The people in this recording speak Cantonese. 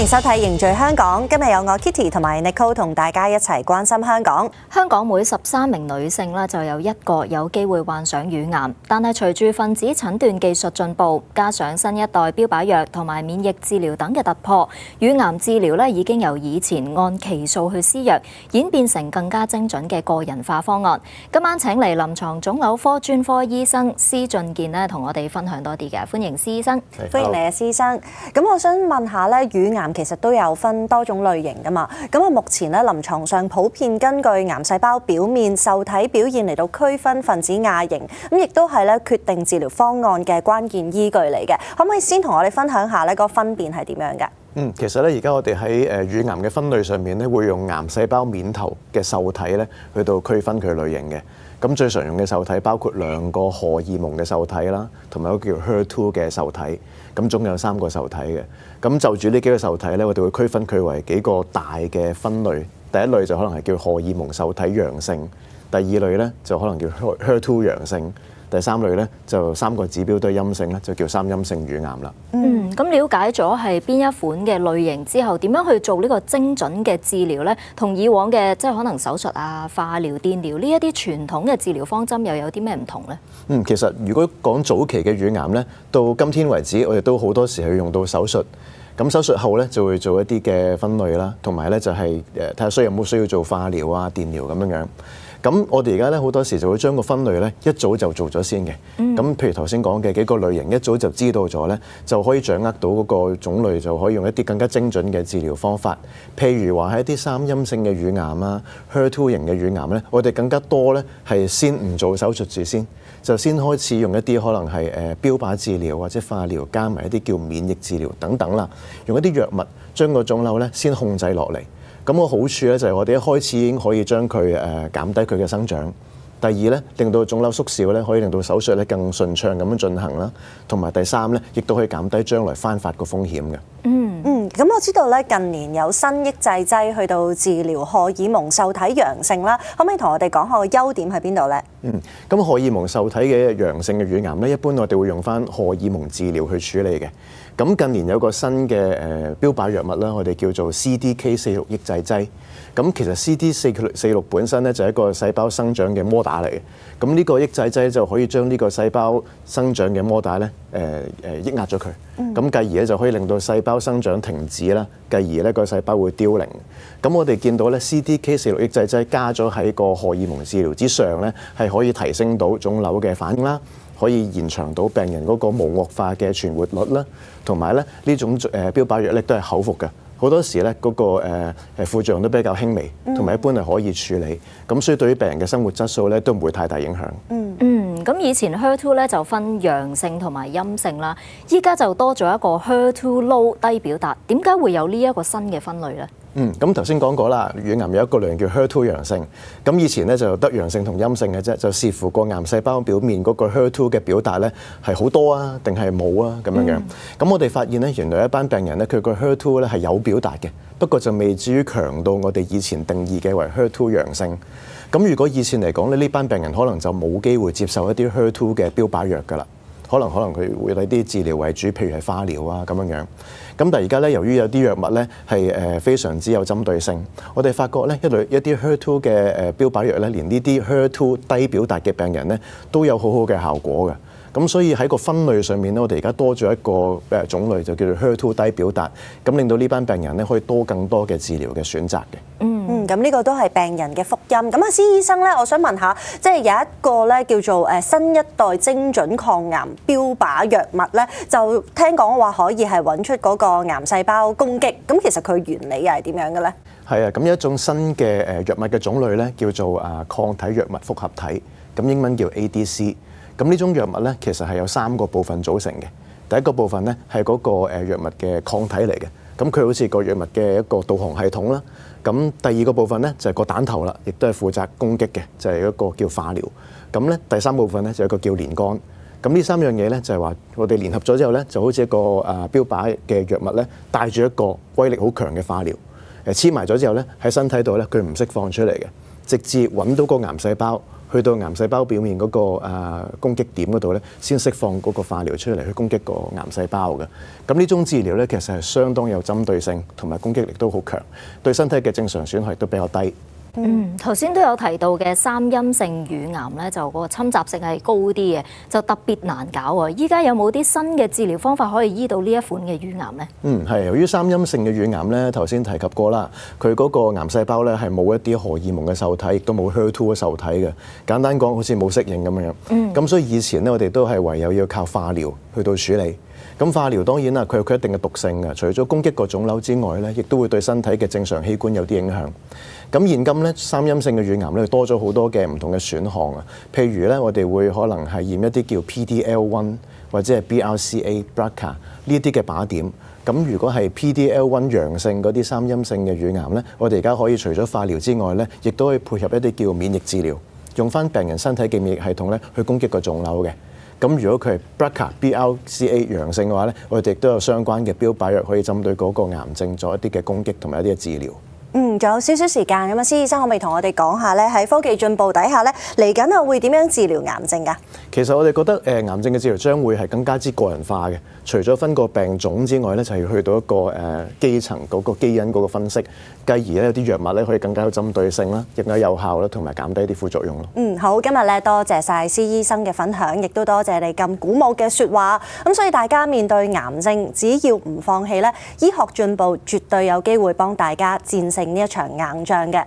收睇《凝聚香港》，今日有我 Kitty 同埋 Nicole 同大家一齊關心香港。香港每13名女性咧就有1個有機會患上乳癌，但係隨住分子診斷技術進步，加上新一代標靶藥同埋免疫治療等嘅突破，乳癌治療咧已經由以前按期數去施藥，演變成更加精準嘅個人化方案。今晚請嚟臨床腫瘤科專科醫生施俊健咧，同我哋分享多啲嘅，歡迎施醫生。歡迎你啊，施醫生。咁我想問下咧，乳癌其實都有分多種類型㗎嘛？咁啊，目前咧臨床上普遍根據癌細胞表面受體表現嚟到區分分子亞型，咁亦都係咧決定治療方案嘅關鍵依據嚟嘅。可唔可以先同我哋分享下咧個分辨係點樣嘅？其實咧，而家我哋喺乳癌嘅分類上面咧，會用癌細胞面頭嘅受體咧，去到區分佢類型嘅。咁最常用嘅受體包括2個荷爾蒙嘅受體啦，同埋一個叫 HER2 嘅受體。咁總有3個受體嘅。咁就住呢幾個受體咧，我哋會區分佢為幾個大嘅分類。第一類就可能係叫荷爾蒙受體陽性，第二類咧就可能叫 HER2 陽性。第3類咧就3個指標都係陰性咧，就叫3陰性乳癌啦。咁了解咗係邊一款嘅類型之後，點樣去做呢個精準嘅治療咧？同以往嘅即係可能手術啊、化療、電療呢一啲傳統嘅治療方針又有啲咩唔同咧？其實如果講早期嘅乳癌咧，到今天為止，我哋都好多時係用到手術。咁手術後咧就會做一啲嘅分類啦，同埋咧就係睇下有冇需要做化療啊、電療咁樣。咁我哋而家咧好多時就會將個分類咧一早就做咗先嘅。咁譬如頭先講嘅幾個類型，一早就知道咗咧，就可以掌握到嗰個種類，就可以用一啲更加精準嘅治療方法。譬如話係一啲3陰性嘅乳癌啊、HER2 型嘅乳癌咧，我哋更加多咧係先唔做手術住先，就先開始用一啲可能係標靶治療或者化療，加埋一啲叫免疫治療等等啦，用一啲藥物將個腫瘤咧先控制落嚟。咁個好處咧就係我哋一開始已經可以將佢減低佢嘅生長。第二咧，令到腫瘤縮小咧，可以令到手術咧更順暢咁樣進行啦。同埋第3咧，亦都可以減低將來翻發個風險嘅。咁我知道咧近年有新抑制劑去到治療荷爾蒙受體陽性啦，可唔可以同我哋講下個優點喺邊度咧？咁荷爾蒙受體嘅陽性嘅乳癌咧，一般我哋會用翻荷爾蒙治療去處理嘅。咁近年有個新嘅標靶藥物啦，我哋叫做 CDK46 抑制劑。咁其實 CD46 本身咧就係一個細胞生長嘅摩打嚟嘅。咁呢個抑制劑就可以將呢個細胞生長嘅摩打咧抑壓咗佢。咁繼而咧就可以令到細胞生長停止啦，繼而咧個細胞會凋零。咁我哋見到咧 CDK46 抑制劑加咗喺個荷爾蒙治療之上咧，係可以提升到腫瘤嘅反應啦，可以延長到病人嗰個無惡化嘅存活率啦，同埋咧呢種標靶藥咧都係口服嘅，好多時咧嗰個副作用都比較輕微，同埋一般係可以處理，咁所以對於病人嘅生活質素咧都唔會太大影響。咁以前 HER2 咧就分陽性同埋陰性啦，依家就多咗一個 HER2 low 低表達，點解會有呢一個新嘅分類咧？咁頭先講過啦，乳癌有一個類型叫 HER2 陽性，咁以前咧就得陽性同陰性嘅啫，就視乎個癌細胞表面嗰個 HER2 嘅表達咧係好多啊，定係冇啊咁樣。咁我哋發現咧，原來一班病人咧佢個 HER2 咧係有表達嘅，不過就未至於強到我哋以前定義嘅為 HER2 陽性。咁如果以前嚟講咧，呢班病人可能就冇機會接受一啲 HER2 嘅標靶藥㗎啦。可能佢會以啲治療為主，譬如係化療啊咁樣。咁但係而家咧，由於有啲藥物咧係非常之有針對性，我哋發覺咧一啲 HER2 嘅標靶藥咧，連呢啲 HER2 低表達嘅病人咧都有好好嘅效果嘅。咁所以喺個分類上面咧，我哋而家多咗一個種類，就叫做 HER2 低表達，咁令到呢班病人咧可以多更多嘅治療嘅選擇嘅。咁呢個都係病人嘅福音。咁啊，施醫生咧，我想問下，即係有一個咧叫做新一代精準抗癌標靶藥物咧，就聽講話可以係揾出嗰個癌細胞攻擊。咁其實佢原理又係點樣嘅咧？係啊，咁有一種新嘅藥物嘅種類咧，叫做抗體藥物複合體，咁英文叫 ADC。咁呢種藥物咧，其實係有3個部分組成嘅。第一個部分咧係嗰個藥物嘅抗體嚟嘅，咁佢好似個藥物嘅一個導航系統啦。咁第二個部分咧就係個彈頭啦，亦都係負責攻擊嘅，就係一個叫化療。咁咧第3部分咧就係一個叫連桿。咁呢3樣嘢咧就係話我哋聯合咗之後咧，就好似一個標靶嘅藥物咧，帶住一個威力好強嘅化療，黐埋咗之後咧喺身體度咧佢唔釋放出嚟嘅，直至揾到個癌細胞，去到癌細胞表面嗰個攻擊點嗰度咧，先釋放嗰個化療出嚟去攻擊個癌細胞嘅。咁呢種治療咧，其實係相當有針對性，同埋攻擊力都好強，對身體嘅正常損害都比較低。頭先都有提到嘅三陰性乳癌咧，就個侵襲性係高啲嘅，就特別難搞喎。依家有冇啲新嘅治療方法可以醫到呢一款嘅乳癌呢？係由於三陰性嘅乳癌咧，頭先提及過啦，佢嗰個癌細胞咧係冇一啲荷爾蒙嘅受體，亦都冇 HER2 嘅受體嘅。簡單講，好似冇適應咁樣。咁所以以前咧，我哋都係唯有要靠化療去到處理。咁化療當然啦，佢有佢一定嘅毒性嘅，除咗攻擊個腫瘤之外咧，亦都會對身體嘅正常器官有啲影響。咁現今咧，三陰性嘅乳癌咧多咗好多嘅唔同嘅選項啊，譬如咧，我哋會可能係驗一啲叫 PDL1 或者係 BRCA、BRCA 呢啲嘅靶點。咁如果係 PDL1 陽性嗰啲三陰性嘅乳癌咧，我哋而家可以除咗化療之外咧，亦都可以配合一啲叫免疫治療，用翻病人身體嘅免疫系統咧去攻擊個腫瘤嘅。咁如果佢係 BRCA 陽性嘅話咧，我哋亦都有相關嘅標靶藥可以針對嗰個癌症做一啲嘅攻擊同埋一啲嘅治療。仲有少少時間咁啊，施醫生可唔可以同我哋講下咧？喺科技進步底下咧，嚟緊啊會點樣治療癌症㗎？其實我哋覺得癌症嘅治療將會係更加之個人化嘅，除咗分個病種之外咧，就係要去到一個基層嗰個基因嗰個分析，繼而咧有啲藥物咧可以更加有針對性啦，亦都有效啦，同埋減低啲副作用咯。好，今日咧多謝晒施醫生嘅分享，亦都多謝你咁鼓舞嘅説話。咁所以大家面對癌症，只要唔放棄咧，醫學進步絕對有機會幫大家戰勝呢一場硬仗嘅。